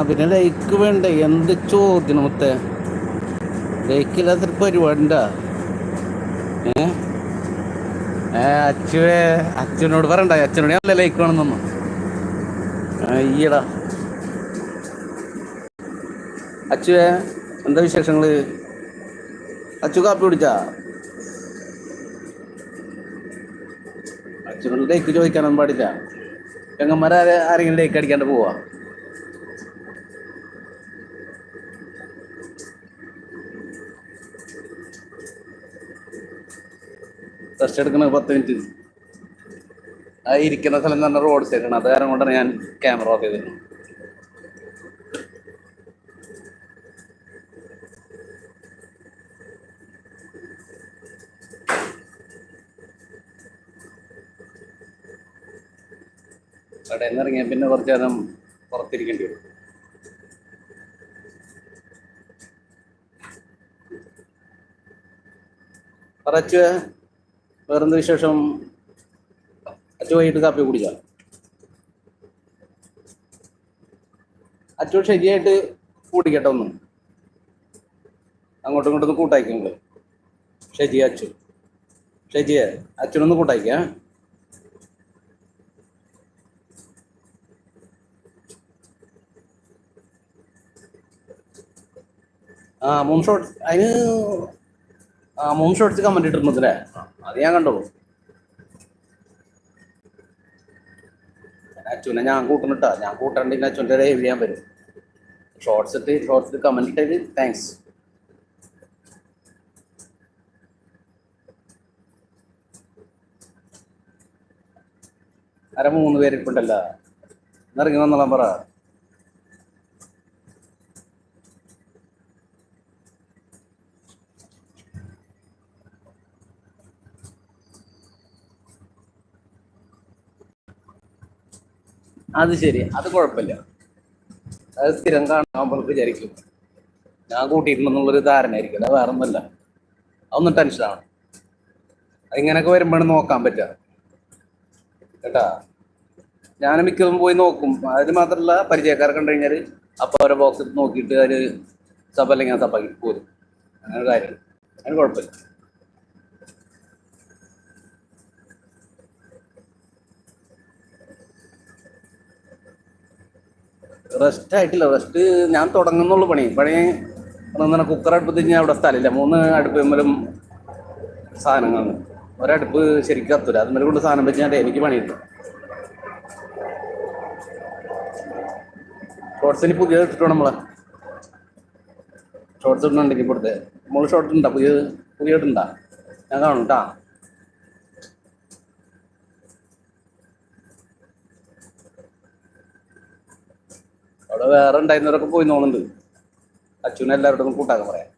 പിന്നെ ലൈക്ക് വേണ്ടേ? എന്ത് ചോദ്യം മുത്തേ, ലൈക്കില്ലാത്തൊരു പരിപാടിണ്ടാ? ഏ അച്ഛനോട് പറയണ്ട, അച്ഛനോട് നല്ല ലൈക്ക് വേണമെന്നൊന്നും. ഈടാ അച്ചുവേ, എന്താ വിശേഷങ്ങള്? അച്ചു കാപ്പി കുടിച്ചാ? അച്ഛനോട് ലൈക്ക് ചോദിക്കാനൊന്നും പാടില്ല. പെങ്ങന്മാരെ ആരെങ്കിലും ലൈക്ക് അടിക്കാണ്ട് പോവാ? റെസ്റ്റ് എടുക്കണ 10 മിനിറ്റ്. ആ ഇരിക്കുന്ന സ്ഥലം എന്ന് പറഞ്ഞാൽ റോഡ് സൈഡാണ്. അത് കാരണം കൊണ്ടാണ് ഞാൻ ക്യാമറ ഓഫ് ചെയ്തത്. കടയിൽ നിന്ന് ഇറങ്ങിയാൽ പിന്നെ കുറച്ച് നേരം പുറത്തിരിക്കേണ്ടി വരും. അച്ചു, വേറെന്ത് വിശേഷം? അച്ചു വൈകിട്ട് കാപ്പി കുടിക്കാം. അച്ചു ശരിയായിട്ട് കൂട്ടിക്കട്ടെ ഒന്ന്, അങ്ങോട്ടും ഇങ്ങോട്ടൊന്ന് കൂട്ടായിക്കുമ്പോൾ. ഷെജിയെ അച്ഛനൊന്ന് കൂട്ടായിക്ക. മൂന്ന് ഷോർട്സ് അതിന് 3 ഷോർട്സ് കമന്റ് ഇട്ടിരുന്നല്ലേ? അത് ഞാൻ കണ്ടോളൂ. അച്ഛനെ ഞാൻ കൂട്ടുന്നിട്ടാ, ഞാൻ കൂട്ടാണ്ടെങ്കിൽ അച്ഛൻ്റെ ലൈവ് ചെയ്യാൻ വരും. ഷോർട്സ് കമന്റ് ഇട്ടത് താങ്ക്സ്. അര 3 പേരിപ്പുണ്ടല്ല, ഇറങ്ങി വന്നോളാൻ പറ. അത് ശരി, അത് കുഴപ്പമില്ല. അത് സ്ഥിരം കാണുമ്പോൾ വിചാരിക്കും ഞാൻ കൂട്ടിയിട്ടുണ്ടെന്നുള്ളൊരു ധാരണയായിരിക്കും. അത് വേറെ ഒന്നുമല്ല. അതൊന്നും ടെൻഷനാണ്. അതിങ്ങനെയൊക്കെ വരുമ്പോഴാണ് നോക്കാൻ പറ്റുക കേട്ടാ. ഞാൻ മിക്കതും പോയി നോക്കും. അതിന് മാത്രമല്ല, പരിചയക്കാരെ കണ്ടു കഴിഞ്ഞാൽ അപ്പോൾ അവരെ ബോക്സ് നോക്കിയിട്ട് അതിൽ സബ് അല്ലെങ്കിൽ ഞാൻ സബാക്കി പോരും. അങ്ങനെ കാര്യം, അതിന് കുഴപ്പമില്ല. റെസ്റ്റ് ആയിട്ടില്ല. റെസ്റ്റ് ഞാൻ തുടങ്ങുന്നുള്ളൂ. പണി അങ്ങനെ കുക്കർ അടുപ്പത്ത് ഞാൻ അവിടെ സ്ഥലമില്ല. 3 അടുപ്പുമ്പോഴും സാധനങ്ങളാണ്. ഒരടുപ്പ് ശരിക്കും കത്തൂല. അതുപോലെ കൊണ്ട് സാധനം വെച്ച് ഞാൻ എനിക്ക് പണി കിട്ടും. ഷോർട്സിന് പുതിയത് ഇട്ടിട്ട് നമ്മളെ ഷോർട്സ് ഇടുന്നുണ്ടെങ്കിൽ ഇപ്പോഴത്തെ ഷോർട്സ് ഉണ്ടാ? പുതിയ ഇട്ടുണ്ടാ? ഞാൻ കാണും കേട്ടാ. അവിടെ വേറെ ഉണ്ടായിരുന്നവരൊക്കെ പോയി നോക്കുന്നുണ്ട്. അച്ഛനെ എല്ലാവരോടും കൂട്ടാക്കാൻ പറയാം.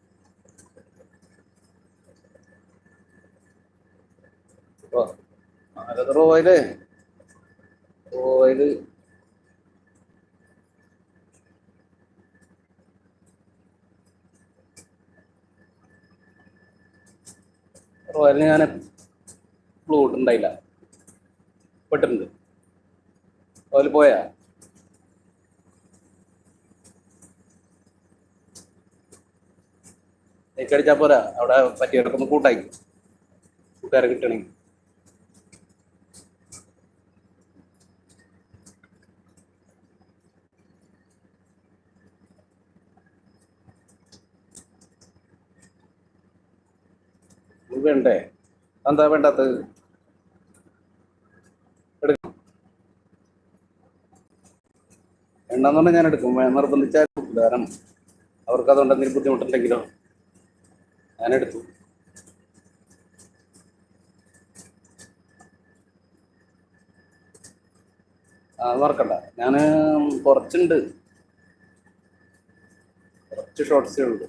റോയില് ഞാൻ ഫ്ലൂട്ട് ഉണ്ടായില്ല, പെട്ടിട്ടുണ്ട്. റോയിൽ പോയാ അടിച്ചാൽ പോരാ. അവിടെ പറ്റിയവർക്കൊന്ന് കൂട്ടുകാരെ കിട്ടണമെങ്കിൽ. വേണ്ടേ? എന്താ വേണ്ടാത്തത്? എടുക്കും. എണ്ണന്ന് പറഞ്ഞാൽ ഞാൻ എടുക്കും. നിർബന്ധിച്ചാൽ കാരണം അവർക്ക് അതുകൊണ്ട് എന്തെങ്കിലും ബുദ്ധിമുട്ടുണ്ടെങ്കിലോ ഞാനെടുത്തു. മറക്കണ്ട, ഞാൻ കുറച്ച് ഷോർട്സേ ഉള്ളൂ.